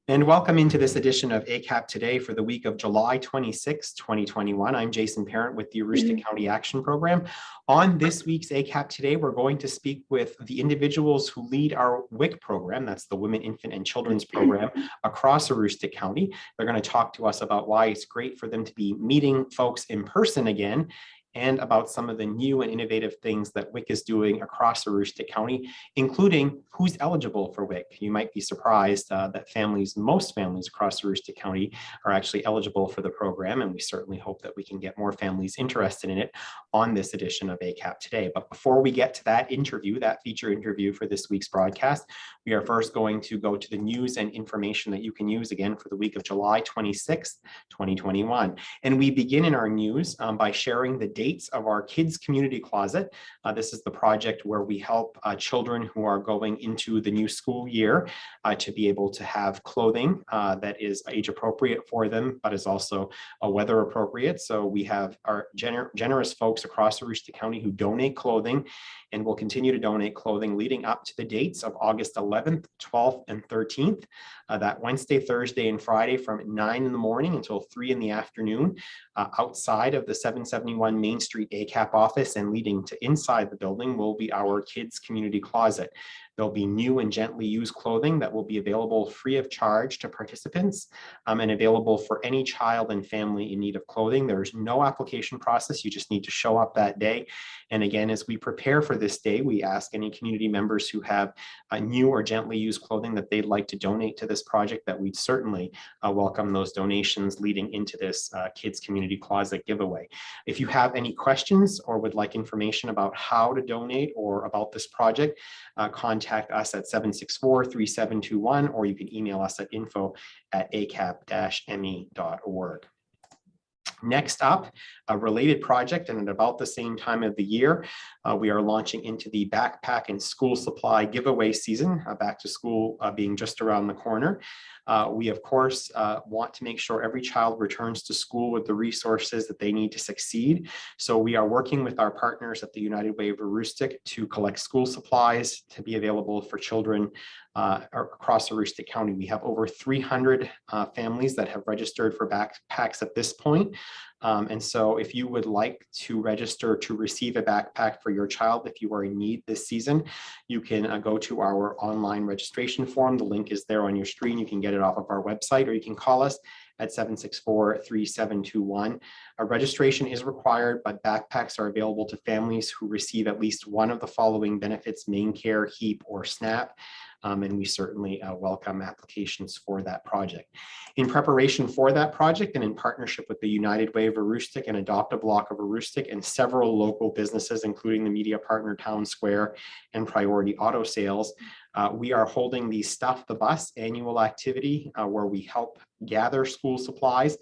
And welcome into this edition of ACAP Today for the week of July 26, 2021. I'm Jason Parent with the Aroostook County Action Program. On this week's ACAP Today, we're going to speak with the individuals who lead our WIC program, that's the Women, Infant, and Children's Program across Aroostook County. They're going to talk to us about why it's great for them to be meeting folks in person again, and about some of the new and innovative things that WIC is doing across Aroostook County, including who's eligible for WIC. You might be surprised that most families across Aroostook County are actually eligible for the program, and we certainly hope that we can get more families interested in it on this edition of ACAP Today. But before we get to that interview, that feature interview for this week's broadcast, we are first going to go to the news and information that you can use again for the week of July 26th, 2021. And we begin in our news by sharing the dates of our Kids Community Closet. This is the project where we help children who are going into the new school year to be able to have clothing that is age appropriate for them, but is also weather appropriate. So we have our generous folks across Aroostook County who donate clothing, and will continue to donate clothing leading up to the dates of August 11th, 12th, and 13th. That Wednesday, Thursday, and Friday from 9 in the morning until 3 in the afternoon outside of the 771 Main Street ACAP office, and leading to inside the building will be our Kids Community Closet. There'll be new and gently used clothing that will be available free of charge to participants and available for any child and family in need of clothing. There's no application process. You just need to show up that day. And again, as we prepare for this day, we ask any community members who have new or gently used clothing that they'd like to donate to this project, that we'd certainly welcome those donations leading into this Kids Community Closet giveaway. If you have any questions or would like information about how to donate or about this project, contact us at 764-3721, or you can email us at info@acap-me.org. Next up, a related project, and at about the same time of the year, we are launching into the backpack and school supply giveaway season, back to school being just around the corner. We, of course, want to make sure every child returns to school with the resources that they need to succeed. So we are working with our partners at the United Way of Aroostook to collect school supplies to be available for children across Aroostook County. We have over 300 families that have registered for backpacks at this point. And so if you would like to register to receive a backpack for your child, if you are in need this season, you can go to our online registration form. The link is there on your screen. You can get it off of our website, or you can call us at 764-3721. A registration is required, but backpacks are available to families who receive at least one of the following benefits: main care, HEAP, or SNAP. And we certainly welcome applications for that project. In preparation for that project, and in partnership with the United Way of Aroostook and Adopt a Block of Aroostook and several local businesses, including the media partner Town Square and Priority Auto Sales, we are holding the Stuff the Bus annual activity where we help gather school supplies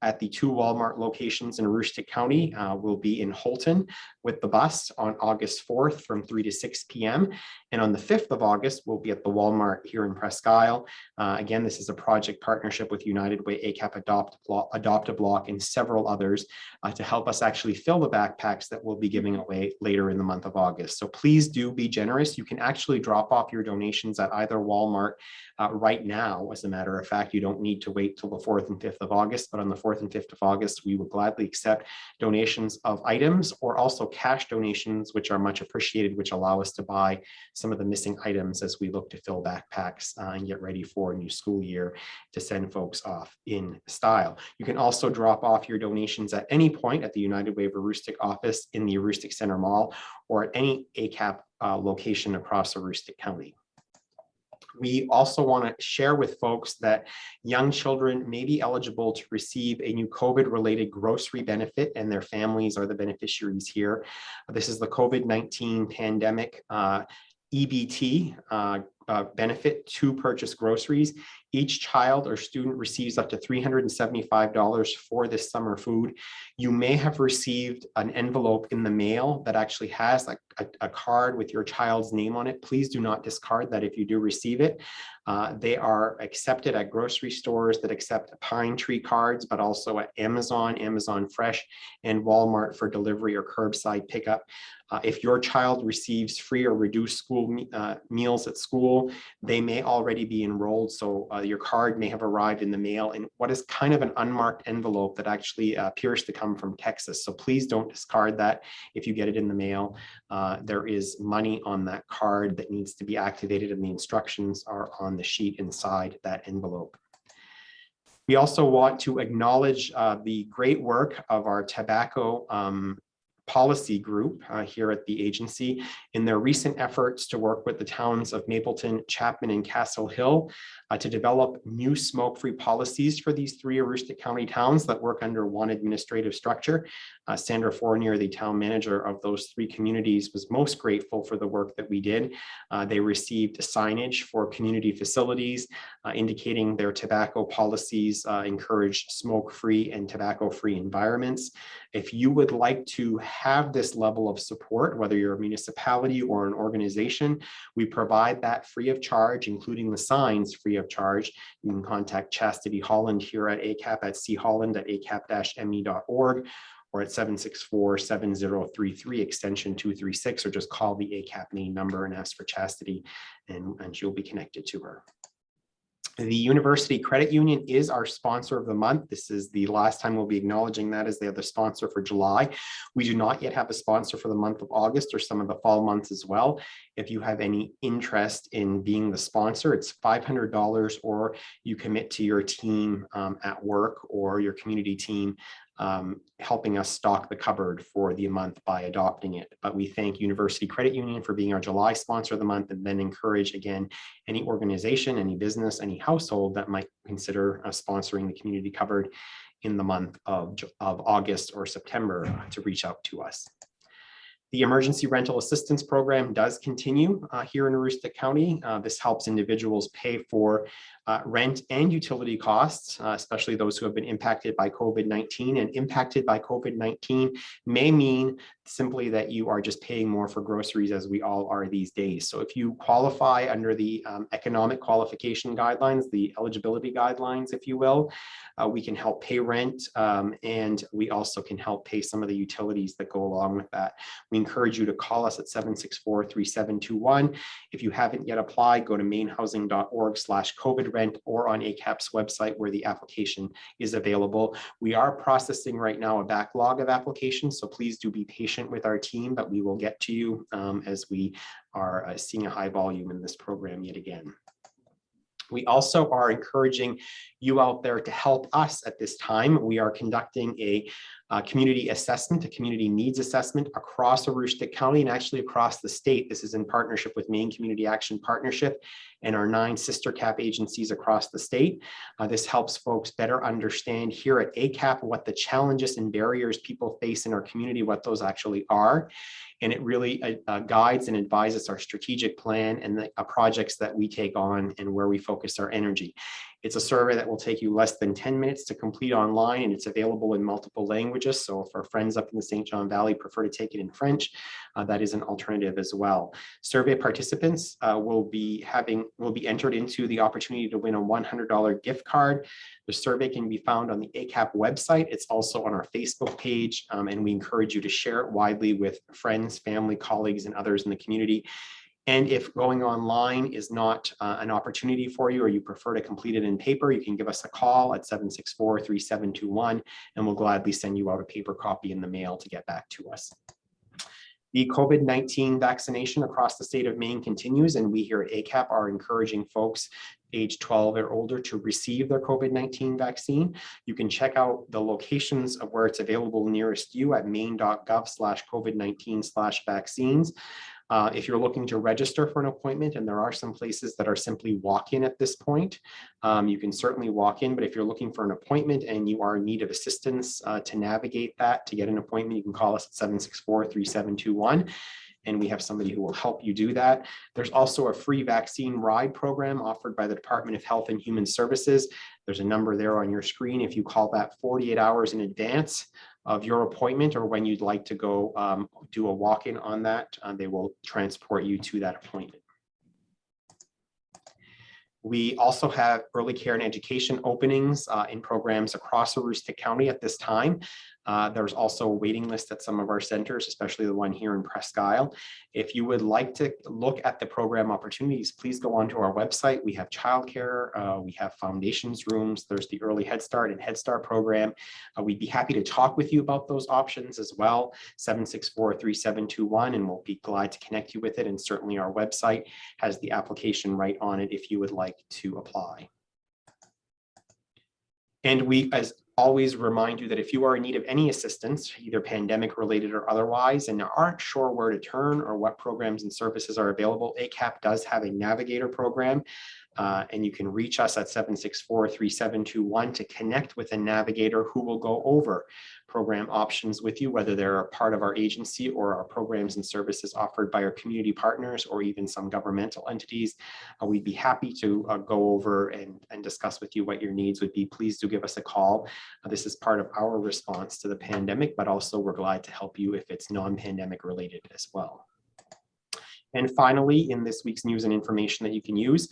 at the 2 Walmart locations in Aroostook County. We'll be in Holton with the bus on August 4th from 3 to 6 p.m. And on the 5th of August, we'll be at the Walmart here in Presque Isle. Again, this is a project partnership with United Way, ACAP, Adopt a Block, and several others to help us actually fill the backpacks that we'll be giving away later in the month of August. So please do be generous. You can actually drop off your donations at either Walmart right now. As a matter of fact, you don't need to wait till the 4th and 5th of August, but on the 4th and 5th of August, we will gladly accept donations of items, or also cash donations, which are much appreciated, which allow us to buy some of the missing items as we look to fill backpacks and get ready for a new school year to send folks off in style. You can also drop off your donations at any point at the United Way of Aroostook office in the Aroostook Center Mall, or at any ACAP location across Aroostook County. We also want to share with folks that young children may be eligible to receive a new COVID-related grocery benefit, and their families are the beneficiaries here. This is the COVID-19 pandemic EBT benefit to purchase groceries. Each child or student receives up to $375 for this summer food. You may have received an envelope in the mail that actually has a card with your child's name on it. Please do not discard that if you do receive it. They are accepted at grocery stores that accept Pine Tree cards, but also at Amazon, Amazon Fresh, and Walmart for delivery or curbside pickup. If your child receives free or reduced school meals at school, they may already be enrolled. So your card may have arrived in the mail in what is kind of an unmarked envelope that actually appears to come from Texas. So please don't discard that if you get it in the mail. There is money on that card that needs to be activated, and the instructions are on the sheet inside that envelope. We also want to acknowledge the great work of our tobacco policy group here at the agency in their recent efforts to work with the towns of Mapleton, Chapman, and Castle Hill to develop new smoke-free policies for these 3 Aroostook County towns that work under one administrative structure. Sandra Fournier, the town manager of those 3 communities, was most grateful for the work that we did. They received signage for community facilities indicating their tobacco policies encourage smoke-free and tobacco-free environments. If you would like to have this level of support, whether you're a municipality or an organization, we provide that free of charge, including the signs free of charge. You can contact Chastity Holland here at ACAP at cholland@acap-me.org or at 764-7033 extension 236, or just call the ACAP main number and ask for Chastity, and you'll be connected to her. The University Credit Union is our sponsor of the month. This is the last time we'll be acknowledging that, as they are the sponsor for July. We do not yet have a sponsor for the month of August or some of the fall months as well. If you have any interest in being the sponsor, it's $500, or you commit to your team at work or your community team helping us stock the cupboard for the month by adopting it. But we thank University Credit Union for being our July sponsor of the month, and then encourage, again, any organization, any business, any household that might consider sponsoring the community cupboard in the month of August or September to reach out to us. The Emergency Rental Assistance Program does continue here in Aroostook County. This helps individuals pay for rent and utility costs, especially those who have been impacted by COVID-19. And impacted by COVID-19 may mean simply that you are just paying more for groceries, as we all are these days. So if you qualify under the economic qualification guidelines, the eligibility guidelines, if you will, we can help pay rent, and we also can help pay some of the utilities that go along with that. We encourage you to call us at 764-3721. If you haven't yet applied, go to mainhousing.org/COVID-rent or on ACAP's website where the application is available. We are processing right now a backlog of applications, so please do be patient with our team, but we will get to you as we are seeing a high volume in this program yet again. We also are encouraging you out there to help us at this time. We are conducting a community assessment, a community needs assessment across Aroostook County and actually across the state. This is in partnership with Maine Community Action Partnership and our 9 sister CAP agencies across the state. This helps folks better understand here at ACAP what the challenges and barriers people face in our community, what those actually are. And it really guides and advises our strategic plan and the projects that we take on and where we focus our energy. It's a survey that will take you less than 10 minutes to complete online, and it's available in multiple languages. So if our friends up in the St. John Valley prefer to take it in French, that is an alternative as well. Survey participants will be entered into the opportunity to win a $100 gift card. The survey can be found on the ACAP website. It's also on our Facebook page, and we encourage you to share it widely with friends, family, colleagues, and others in the community. And if going online is not an opportunity for you, or you prefer to complete it in paper, you can give us a call at 764-3721, and we'll gladly send you out a paper copy in the mail to get back to us. The COVID-19 vaccination across the state of Maine continues, and we here at ACAP are encouraging folks age 12 or older to receive their COVID-19 vaccine. You can check out the locations of where it's available nearest you at maine.gov/COVID-19/vaccines. If you're looking to register for an appointment, and there are some places that are simply walk-in at this point, you can certainly walk in, but if you're looking for an appointment and you are in need of assistance to navigate that, to get an appointment, you can call us at 764-3721. And we have somebody who will help you do that. There's also a free vaccine ride program offered by the Department of Health and Human Services. There's a number there on your screen. If you call that 48 hours in advance of your appointment, or when you'd like to go do a walk-in on that, they will transport you to that appointment. We also have early care and education openings in programs across Aroostook County at this time. There's also a waiting list at some of our centers, especially the one here in Presque Isle. If you would like to look at the program opportunities, please go onto our website. We have childcare, we have foundations rooms, there's the early Head Start and Head Start program. We'd be happy to talk with you about those options as well, 764-3721, and we'll be glad to connect you with it. And certainly our website has the application right on it if you would like to apply. And we, as always, remind you that if you are in need of any assistance, either pandemic related or otherwise, and aren't sure where to turn or what programs and services are available, ACAP does have a Navigator program. And you can reach us at 764-3721 to connect with a navigator who will go over program options with you, whether they're a part of our agency or our programs and services offered by our community partners or even some governmental entities. We'd be happy to go over and discuss with you what your needs would be. Please do give us a call. This is part of our response to the pandemic, but also we're glad to help you if it's non-pandemic related as well. And finally, in this week's news and information that you can use,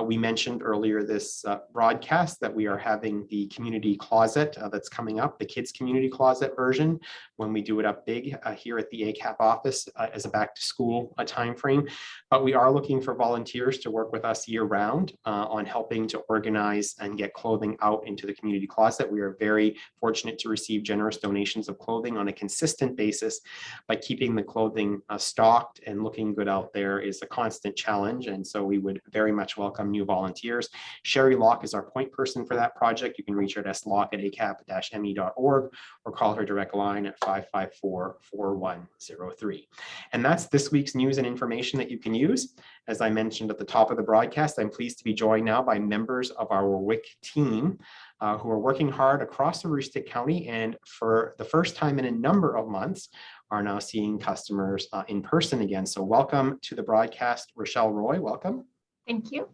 we mentioned earlier this broadcast that we are having the community closet that's coming up, the kids community closet version, when we do it up big here at the ACAP office as a back to school time frame. But we are looking for volunteers to work with us year round on helping to organize and get clothing out into the community closet. We are very fortunate to receive generous donations of clothing on a consistent basis. By keeping the clothing stocked and looking good out there is a constant challenge, and so we would very much welcome new volunteers. Sherry Locke is our point person for that project. You can reach her at slocke@acap-me.org or call her direct line at 554-4103. And that's this week's news and information that you can use. As I mentioned at the top of the broadcast, I'm pleased to be joined now by members of our WIC team who are working hard across Aroostook County, and for the first time in a number of months are now seeing customers in person again. So welcome to the broadcast, Rachelle Roy, welcome. Thank you.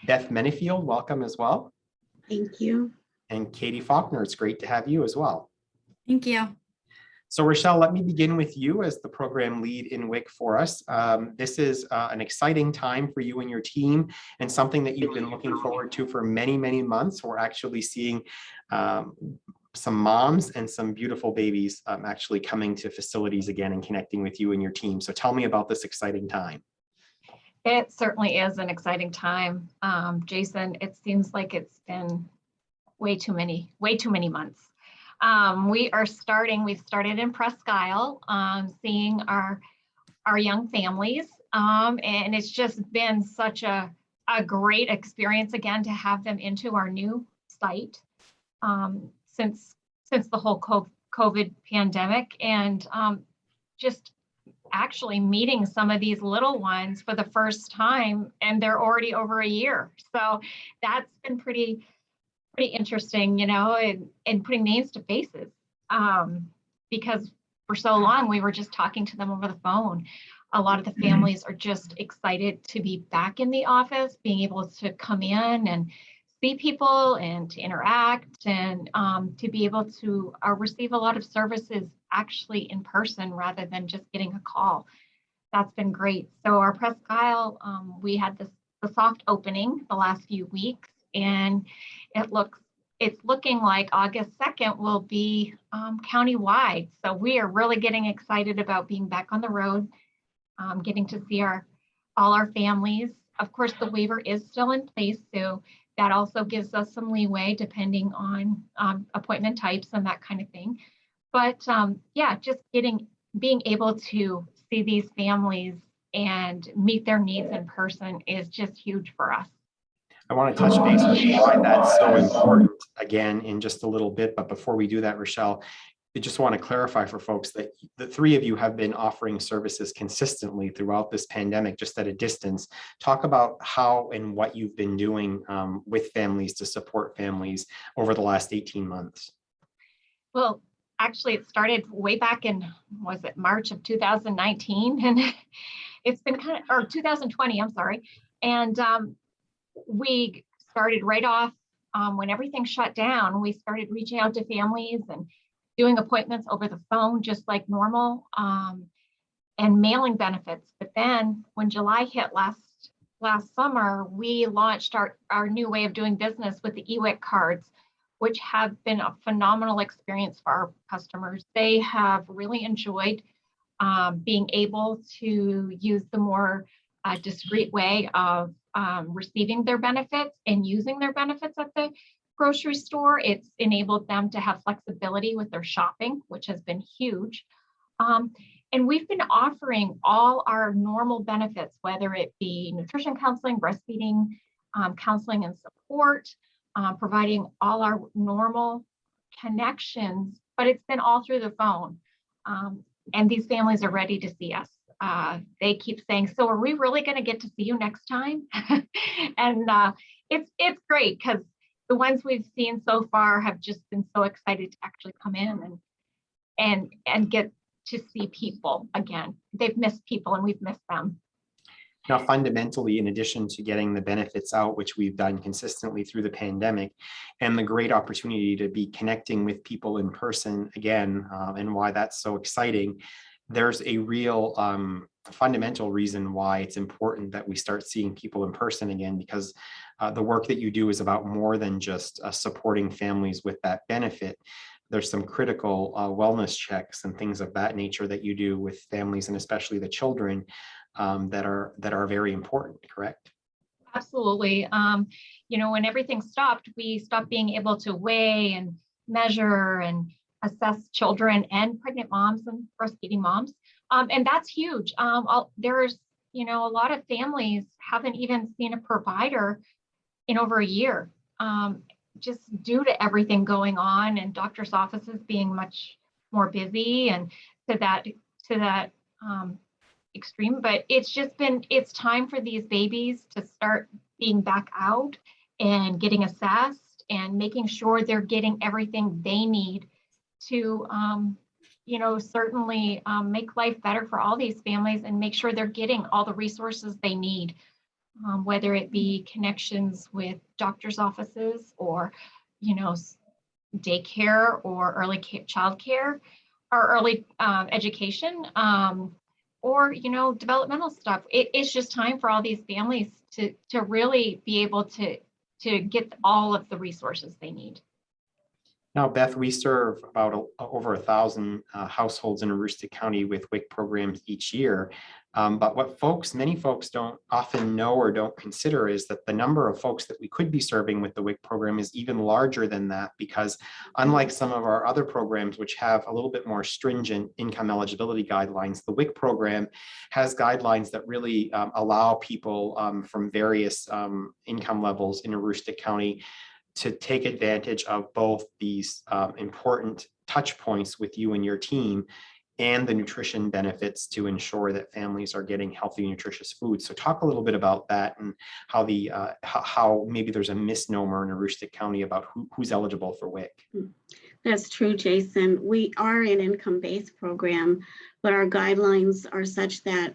Beth Menifield, welcome as well. Thank you. And Katy Faulkner, it's great to have you as well. Thank you. So Rachelle, let me begin with you as the program lead in WIC for us. This is an exciting time for you and your team, and something that you've been looking forward to for many, many months. We're actually seeing some moms and some beautiful babies actually coming to facilities again and connecting with you and your team. So tell me about this exciting time. It certainly is an exciting time. Jason, it seems like it's been way too many months. We've started in Presque Isle, seeing our young families. And it's just been such a great experience again to have them into our new site. Since the whole COVID pandemic, and just actually meeting some of these little ones for the first time, and they're already over a year. So that's been pretty interesting, you know, and putting names to faces, because for so long we were just talking to them over the phone. A lot of the families are just excited to be back in the office, being able to come in and see people and to interact, and to be able to receive a lot of services actually in person rather than just getting a call. That's been great. So our Presque Isle, we had the soft opening the last few weeks, and it's looking like August 2nd will be countywide. So we are really getting excited about being back on the road, getting to see all our families. Of course, the waiver is still in place, so that also gives us some leeway depending on appointment types and that kind of thing. But yeah, just being able to see these families and meet their needs in person is just huge for us. I want to touch base with why that's so important again in just a little bit. But before we do that, Rachelle, I just want to clarify for folks that the three of you have been offering services consistently throughout this pandemic, just at a distance. Talk about how and what you've been doing with families to support families over the last 18 months. Well, actually, it started way back in, was it March of 2019? And it's been or 2020, I'm sorry. And we started right off when everything shut down. We started reaching out to families and doing appointments over the phone, just like normal, and mailing benefits. But then when July hit last summer, we launched our new way of doing business with the EWIC cards, which have been a phenomenal experience for our customers. They have really enjoyed being able to use the more discreet way of receiving their benefits and using their benefits at the grocery store. It's enabled them to have flexibility with their shopping, which has been huge. And we've been offering all our normal benefits, whether it be nutrition counseling, breastfeeding, counseling and support, providing all our normal connections, but it's been all through the phone. And these families are ready to see us. They keep saying, so are we really going to get to see you next time? And it's great because the ones we've seen so far have just been so excited to actually come in and get to see people again. They've missed people and we've missed them. Now, fundamentally, in addition to getting the benefits out, which we've done consistently through the pandemic, and the great opportunity to be connecting with people in person again, and why that's so exciting, there's a real fundamental reason why it's important that we start seeing people in person again, because the work that you do is about more than just supporting families with that benefit. There's some critical wellness checks and things of that nature that you do with families, and especially the children, that are very important, correct? Absolutely. When everything stopped, we stopped being able to weigh and measure and assess children and pregnant moms and breastfeeding moms. And that's huge. There's, a lot of families haven't even seen a provider in over a year, just due to everything going on and doctors' offices being much more busy and to that extreme. But it's time for these babies to start being back out and getting assessed and making sure they're getting everything they need to, certainly make life better for all these families and make sure they're getting all the resources they need, whether it be connections with doctors' offices or, daycare or early child care or early education, or, developmental stuff. It's just time for all these families to really be able to get all of the resources they need. Now, Beth, we serve about over 1,000 households in Aroostook County with WIC programs each year. But what many folks don't often know or don't consider is that the number of folks that we could be serving with the WIC program is even larger than that, because unlike some of our other programs, which have a little bit more stringent income eligibility guidelines, the WIC program has guidelines that really allow people from various income levels in Aroostook County to take advantage of both these important touch points with you and your team and the nutrition benefits to ensure that families are getting healthy, nutritious food. So talk a little bit about that and how how maybe there's a misnomer in Aroostook County about who's eligible for WIC. That's true, Jason. We are an income-based program, but our guidelines are such that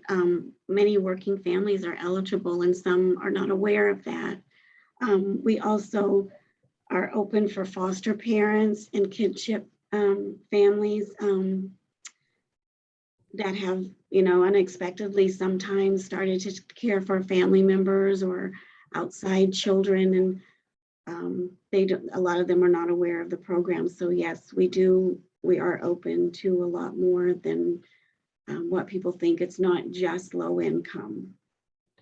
many working families are eligible and some are not aware of that. We also are open for foster parents and kinship families that have, unexpectedly sometimes started to care for family members or outside children, and a lot of them are not aware of the program. So yes, we are open to a lot more than what people think. It's not just low income.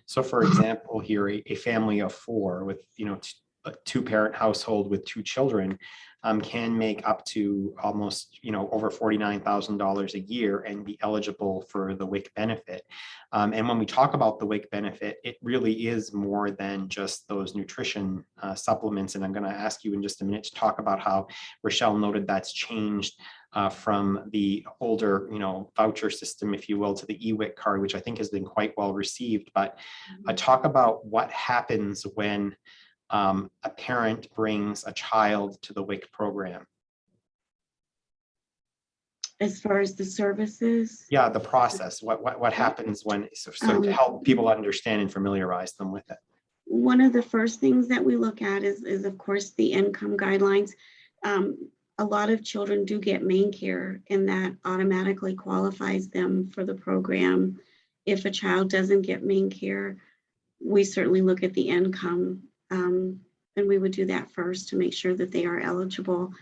So for example, here, a family of 4 with, a 2-parent household with 2 children can make up to almost, over $49,000 a year and be eligible for the WIC benefit. And when we talk about the WIC benefit, it really is more than just those nutrition supplements. And I'm going to ask you in just a minute to talk about how Rachelle noted that's changed from the older, voucher system, if you will, to the EWIC card, which I think has been quite well received. But talk about what happens when a parent brings a child to the WIC program. As far as the services? Yeah, the process. What happens when, so to help people understand and familiarize them with it. One of the first things that we look at is of course, the income guidelines. A lot of children do get main care, and that automatically qualifies them for the program. If a child doesn't get main care, we certainly look at the income And we would do that first to make sure that they are eligible.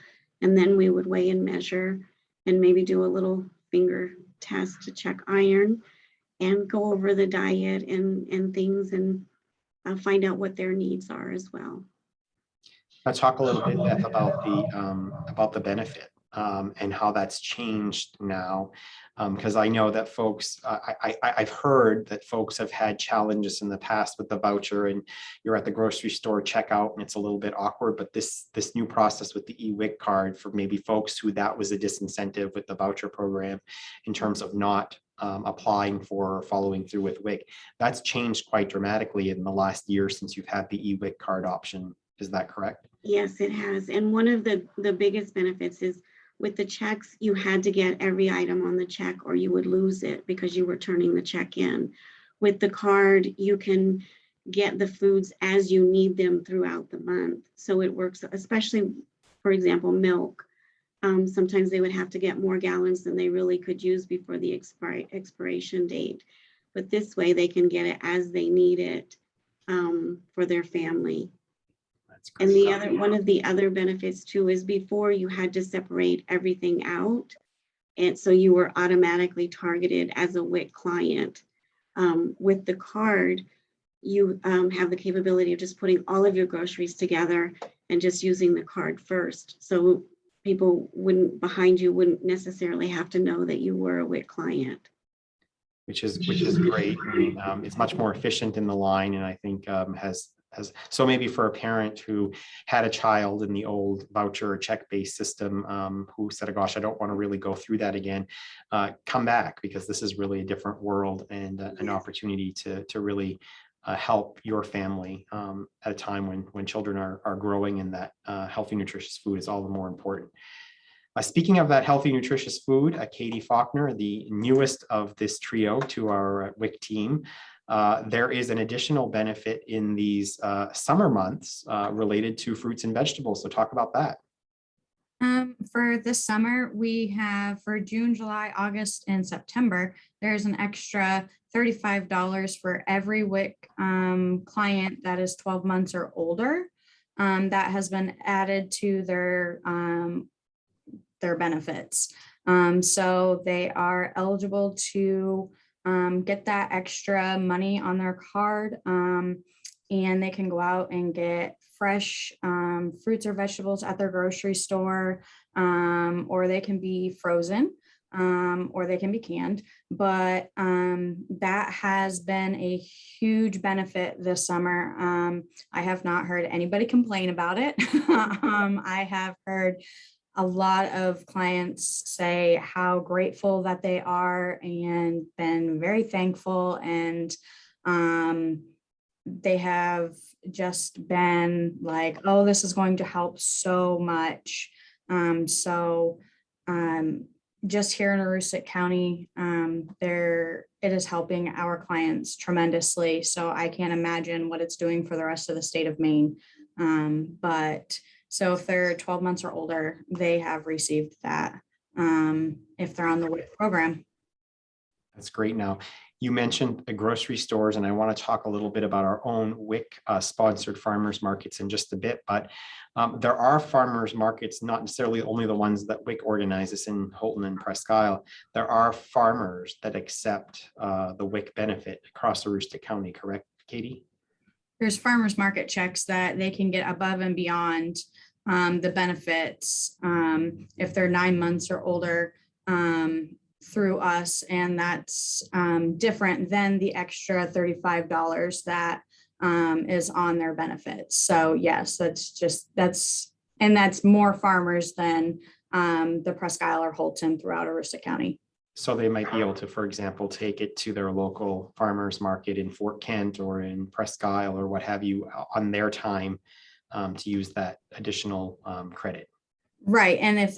And then we would weigh and measure and maybe do a little finger test to check iron and go over the diet and things and find out what their needs are as well. Let's talk a little bit, Beth, about the benefit and how that's changed now. Because I know that folks, I've heard that folks have had challenges in the past with the voucher, and you're at the grocery store checkout and it's a little bit awkward, but this new process with the WIC card for maybe folks who that was a disincentive with the voucher program in terms of not applying for or following through with WIC, that's changed quite dramatically in the last year since you've had the WIC card option. Is that correct? Yes, it has. And one of the biggest benefits is with the checks, you had to get every item on the check or you would lose it because you were turning the check in. With the card, you can get the foods as you need them throughout the month. So it works, especially, for example, milk. Sometimes they would have to get more gallons than they really could use before the expiration date. But this way they can get it as they need it for their family. And one of the other benefits too is before you had to separate everything out. And so you were automatically targeted as a WIC client. With the card, you have the capability of just putting all of your groceries together and just using the card first. So people behind you wouldn't necessarily have to know that you were a WIC client. Which is great. I mean, it's much more efficient in the line, and I think so maybe for a parent who had a child in the old voucher or check-based system who said, gosh, I don't want to really go through that again, come back, because this is really a different world and an opportunity to really help your family at a time when children are growing, and that healthy, nutritious food is all the more important. Speaking of that healthy, nutritious food, Katy Faulkner, the newest of this trio to our WIC team, there is an additional benefit in these summer months related to fruits and vegetables. So talk about that. For this summer, we have for June, July, August, and September, there's an extra $35 for every WIC client that is 12 months or older. That has been added to their benefits. So they are eligible to get that extra money on their card, and they can go out and get fresh fruits or vegetables at their grocery store, or they can be frozen, or they can be canned. But that has been a huge benefit this summer. I have not heard anybody complain about it. I have heard a lot of clients say how grateful that they are and been very thankful, and they have just been like, oh, this is going to help so much. Just here in Aroostook County, it is helping our clients tremendously. So I can't imagine what it's doing for the rest of the state of Maine. So if they're 12 months or older, they have received that if they're on the WIC program. That's great. Now, you mentioned the grocery stores, and I want to talk a little bit about our own WIC sponsored farmers markets in just a bit, but there are farmers markets, not necessarily only the ones that WIC organizes in Holton and Presque Isle. There are farmers that accept the WIC benefit across Aroostook County, correct, Katy? There's farmers market checks that they can get above and beyond the benefits if they're 9 months or older through us, and that's different than the extra $35 that is on their benefits. So yes, that's more farmers than the Presque Isle or Holton throughout Aroostook County. So they might be able to, for example, take it to their local farmers market in Fort Kent or in Presque Isle or what have you on their time to use that additional credit. Right. And if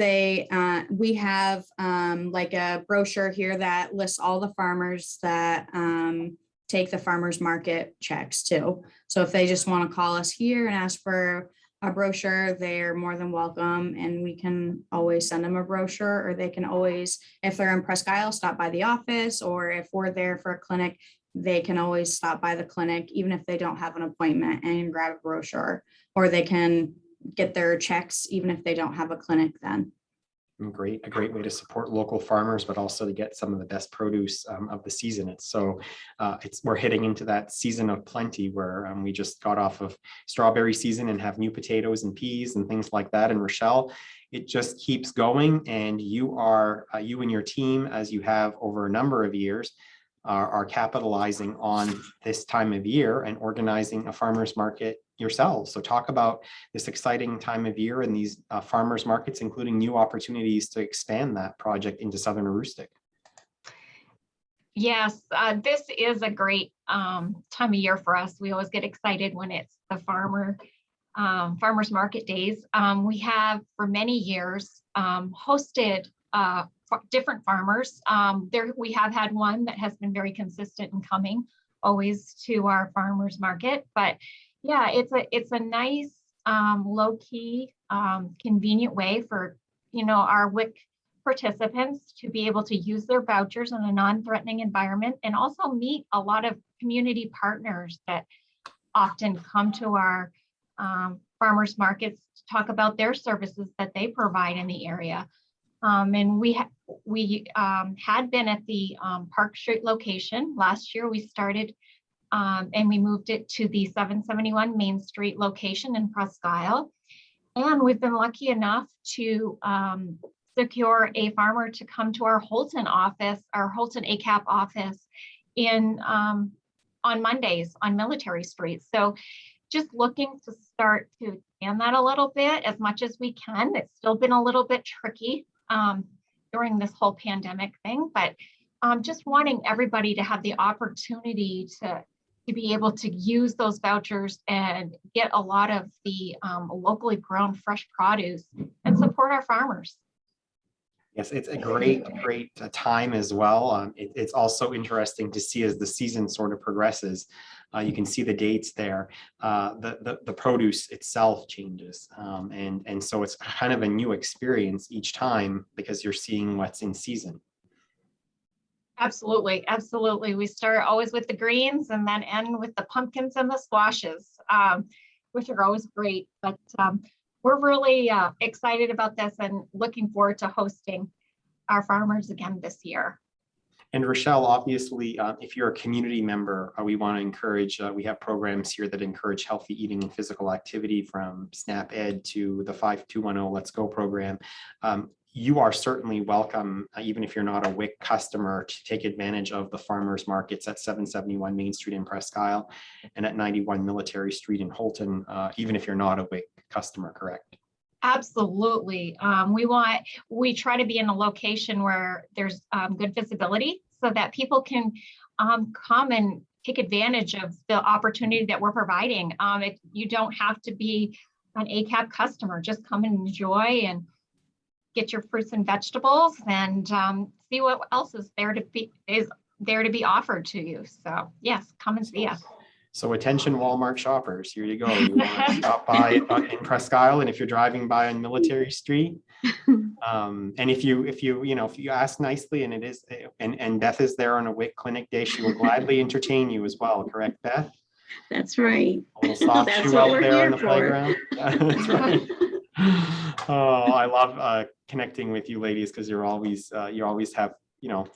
we have like a brochure here that lists all the farmers that take the farmers market checks too. So if they just want to call us here and ask for a brochure, they're more than welcome, and we can always send them a brochure, or they can always, if they're in Presque Isle, stop by the office, or if we're there for a clinic, they can always stop by the clinic, even if they don't have an appointment, and grab a brochure, or they can get their checks, even if they don't have a clinic then. A great way to support local farmers, but also to get some of the best produce of the season. We're heading into that season of plenty where we just got off of strawberry season and have new potatoes and peas and things like that. And Rachelle, it just keeps going, and you and your team, as you have over a number of years, are capitalizing on this time of year and organizing a farmers market yourselves. So talk about this exciting time of year and these farmers markets, including new opportunities to expand that project into Southern Aroostook. Yes, this is a great time of year for us. We always get excited when it's the farmers market days. We have for many years hosted different farmers. We have had one that has been very consistent in coming always to our farmers market, but yeah, it's a nice low-key convenient way for our WIC participants to be able to use their vouchers in a non-threatening environment, and also meet a lot of community partners that often come to our farmers markets to talk about their services that they provide in the area. And we had been at the Park Street location. Last year we started and we moved it to the 771 Main Street location in Presque Isle. And we've been lucky enough to secure a farmer to come to our Holton office, our Holton ACAP office on Mondays on Military Street. So just looking to start to expand that a little bit as much as we can. It's still been a little bit tricky during this whole pandemic thing, but just wanting everybody to have the opportunity to be able to use those vouchers and get a lot of the locally grown fresh produce and support our farmers. Yes, it's a great time as well. It's also interesting to see as the season sort of progresses. You can see the dates there. The produce itself changes, and so it's kind of a new experience each time because you're seeing what's in season. Absolutely, absolutely. We start always with the greens and then end with the pumpkins and the squashes, which are always great. But we're really excited about this and looking forward to hosting our farmers again this year. And Rachelle, obviously, if you're a community member, we want to encourage, we have programs here that encourage healthy eating and physical activity, from SNAP Ed to the 5210 Let's Go program. You are certainly welcome, even if you're not a WIC customer, to take advantage of the farmers markets at 771 Main Street in Presque Isle and at 91 Military Street in Holton, even if you're not a WIC customer, correct? Absolutely. We try to be in a location where there's good visibility so that people can come and take advantage of the opportunity that we're providing. You don't have to be an ACAP customer, just come and enjoy and get your fruits and vegetables and see what else is there to be offered to you. So yes, come and see us. So attention Walmart shoppers, here you go. You want to stop by in Presque Isle, and if you're driving by on Military Street, and if you ask nicely, and it is, and Beth is there on a WIC clinic day, she will gladly entertain you as well. Correct, Beth? That's right. A little soft shoe out there on the playground. That's right. Oh, I love connecting with you ladies, because you always have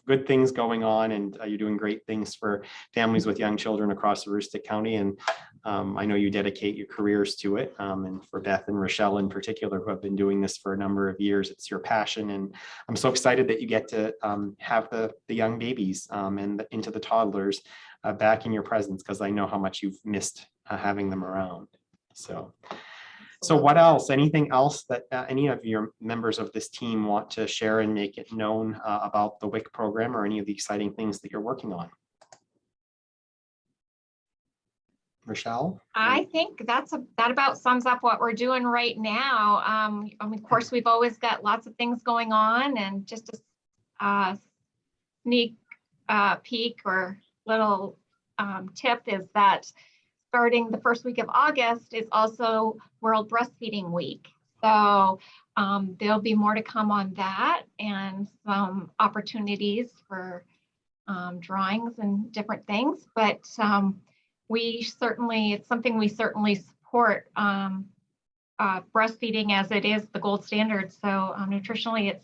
good things going on, and you're doing great things for families with young children across Aroostook County. And I know you dedicate your careers to it. And for Beth and Rachelle in particular, who have been doing this for a number of years, it's your passion. And I'm so excited that you get to have the young babies and into the toddlers back in your presence, because I know how much you've missed having them around. So what else? Anything else that any of your members of this team want to share and make it known about the WIC program, or any of the exciting things that you're working on? Rachelle? I think that about sums up what we're doing right now. Of course, we've always got lots of things going on, and just a sneak peek or little tip is that starting the first week of August is also World Breastfeeding Week. So there'll be more to come on that, and some opportunities for drawings and different things, but it's something we certainly support. Breastfeeding, as it is the gold standard. So nutritionally,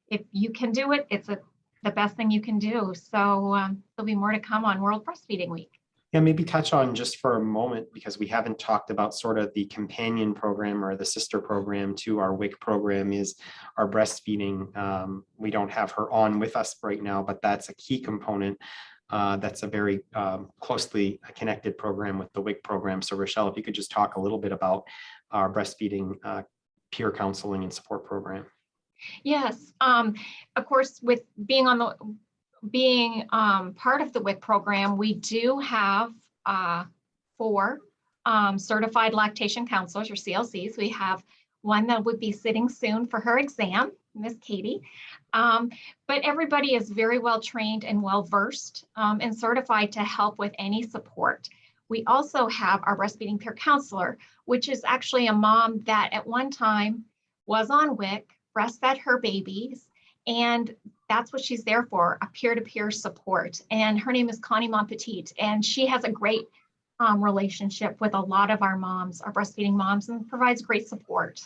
if you can do it, it's the best thing you can do. So there'll be more to come on World Breastfeeding Week. Yeah, maybe touch on just for a moment, because we haven't talked about sort of the companion program or the sister program to our WIC program is our breastfeeding. We don't have her on with us right now, but that's a key component. That's a very closely connected program with the WIC program. So Rachelle, if you could just talk a little bit about our breastfeeding peer counseling and support program. Yes, of course, with being part of the WIC program, we do have 4 certified lactation counselors, or CLCs. We have one that would be sitting soon for her exam, Miss Katy. But everybody is very well trained and well versed and certified to help with any support. We also have our breastfeeding peer counselor, which is actually a mom that at one time was on WIC, breastfed her babies, and that's what she's there for, a peer-to-peer support. And her name is Connie Montpetit, and she has a great relationship with a lot of our moms, our breastfeeding moms, and provides great support.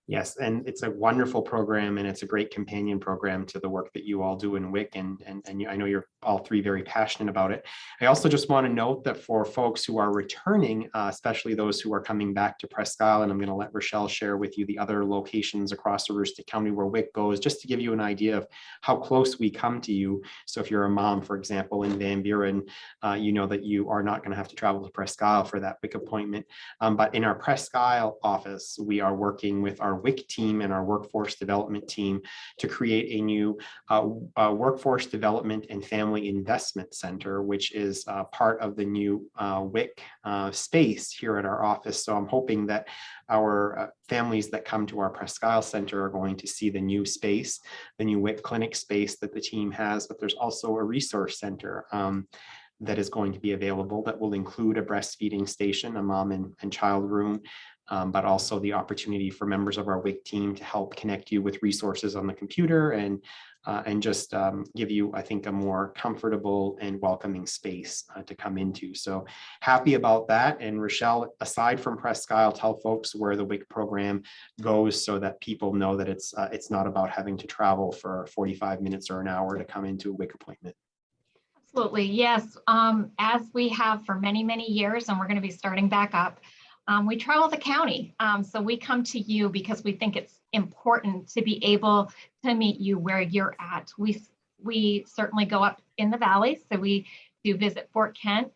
Yes, and it's a wonderful program, and it's a great companion program to the work that you all do in WIC, and I know you're all 3 very passionate about it. I also just want to note that for folks who are returning, especially those who are coming back to Presque Isle, and I'm going to let Rachelle share with you the other locations across Aroostook County where WIC goes, just to give you an idea of how close we come to you. So if you're a mom, for example, in Van Buren, you know that you are not going to have to travel to Presque Isle for that WIC appointment. But in our Presque Isle office, we are working with our WIC team and our workforce development team to create a new workforce development and family investment center, which is part of the new WIC space here at our office. So I'm hoping that our families that come to our Presque Isle Center are going to see the new space, the new WIC clinic space that the team has, but there's also a resource center that is going to be available that will include a breastfeeding station, a mom and child room, but also the opportunity for members of our WIC team to help connect you with resources on the computer and just give you, I think, a more comfortable and welcoming space to come into. So happy about that. And Rachelle, aside from Presque Isle, tell folks where the WIC program goes so that people know that it's not about having to travel for 45 minutes or an hour to come into a WIC appointment. Absolutely, yes. As we have for many, many years, and we're going to be starting back up, we travel the county. So we come to you because we think it's important to be able to meet you where you're at. We certainly go up in the valley. So we do visit Fort Kent.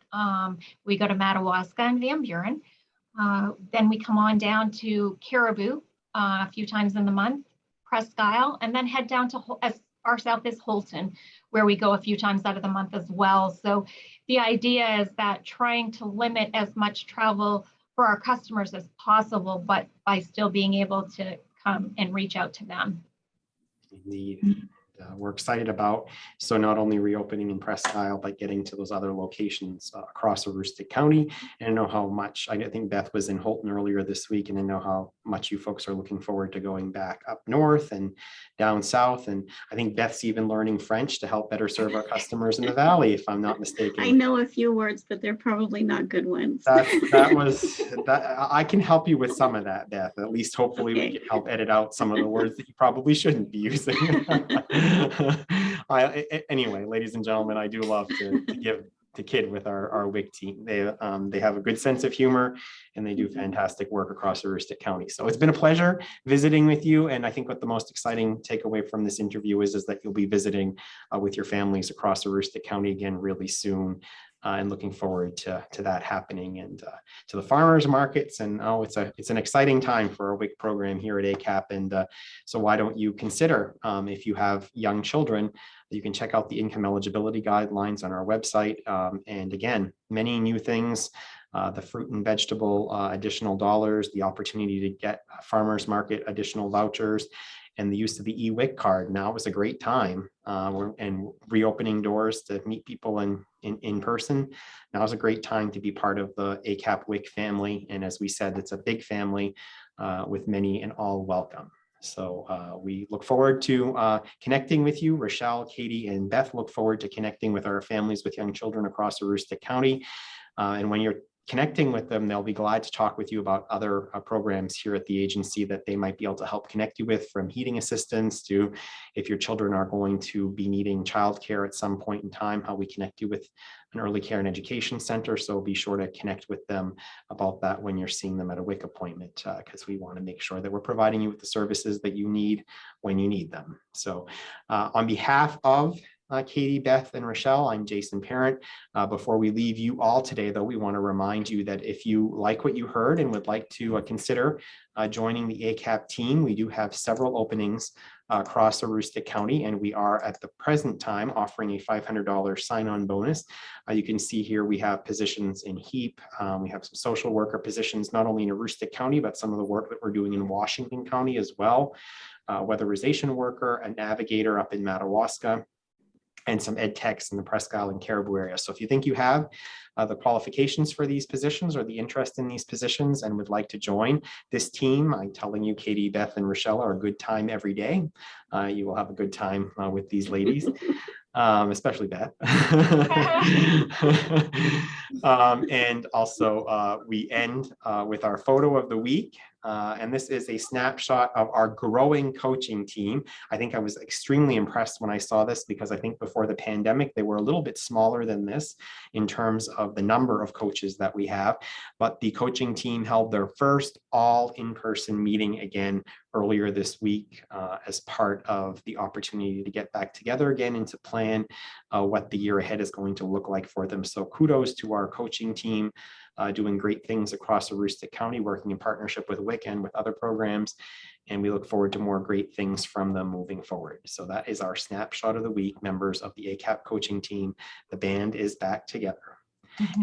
We go to Madawaska and Van Buren. Then we come on down to Caribou a few times in the month, Presque Isle, and then head down to as far south as Holton, where we go a few times out of the month as well. So the idea is that trying to limit as much travel for our customers as possible, but by still being able to come and reach out to them. Indeed. We're excited about, so not only reopening in Presque Isle, but getting to those other locations across Aroostook County. And I know how much, I think Beth was in Holton earlier this week, and I know how much you folks are looking forward to going back up north and down south. And I think Beth's even learning French to help better serve our customers in the Valley, if I'm not mistaken. I know a few words, but they're probably not good ones. I can help you with some of that, Beth. At least hopefully we can help edit out some of the words that you probably shouldn't be using. Anyway, ladies and gentlemen, I do love to give to kid with our WIC team. They have a good sense of humor, and they do fantastic work across Aroostook County. So it's been a pleasure visiting with you. And I think what the most exciting takeaway from this interview is that you'll be visiting with your families across Aroostook County again really soon. And looking forward to that happening, and to the farmers markets. And it's an exciting time for our WIC program here at ACAP. And so why don't you consider, if you have young children, you can check out the income eligibility guidelines on our website. And again, many new things, the fruit and vegetable additional dollars, the opportunity to get farmers market additional vouchers, and the use of the WIC card. Now is a great time, and reopening doors to meet people in person. Now is a great time to be part of the ACAP WIC family. And as we said, it's a big family with many and all welcome. So we look forward to connecting with you. Rachelle, Katie, and Beth look forward to connecting with our families with young children across Aroostook County. And when you're connecting with them, they'll be glad to talk with you about other programs here at the agency that they might be able to help connect you with, from heating assistance to if your children are going to be needing childcare at some point in time, how we connect you with an early care and education center. So be sure to connect with them about that when you're seeing them at a WIC appointment, because we want to make sure that we're providing you with the services that you need when you need them. So on behalf of Katie, Beth, and Rachelle, I'm Jason Parent. Before we leave you all today, though, we want to remind you that if you like what you heard and would like to consider joining the ACAP team, we do have several openings across Aroostook County, and we are at the present time offering a $500 sign-on bonus. You can see here we have positions in HEAP. We have some social worker positions, not only in Aroostook County, but some of the work that we're doing in Washington County as well. Weatherization worker, a navigator up in Madawaska, and some ed techs in the Presque Isle Caribou area. So if you think you have the qualifications for these positions or the interest in these positions and would like to join this team, I'm telling you, Katie, Beth, and Rachelle are a good time every day. You will have a good time with these ladies. Especially Beth. And also we end with our photo of the week. And this is a snapshot of our growing coaching team. I think I was extremely impressed when I saw this, because I think before the pandemic, they were a little bit smaller than this in terms of the number of coaches that we have. But the coaching team held their first all in-person meeting again earlier this week as part of the opportunity to get back together again and to plan what the year ahead is going to look like for them. So kudos to our coaching team, doing great things across Aroostook County, working in partnership with WIC and with other programs. And we look forward to more great things from them moving forward. So that is our snapshot of the week, members of the ACAP coaching team. The band is back together.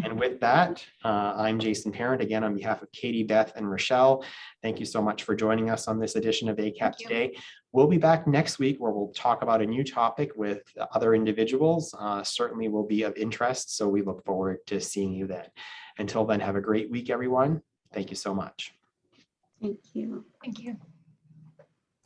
And with that, I'm Jason Parent, again, on behalf of Katie, Beth, and Rachelle. Thank you so much for joining us on this edition of ACAP Today. We'll be back next week where we'll talk about a new topic with other individuals. Certainly will be of interest, so we look forward to seeing you then. Until then, have a great week, everyone. Thank you so much. Thank you. Thank you.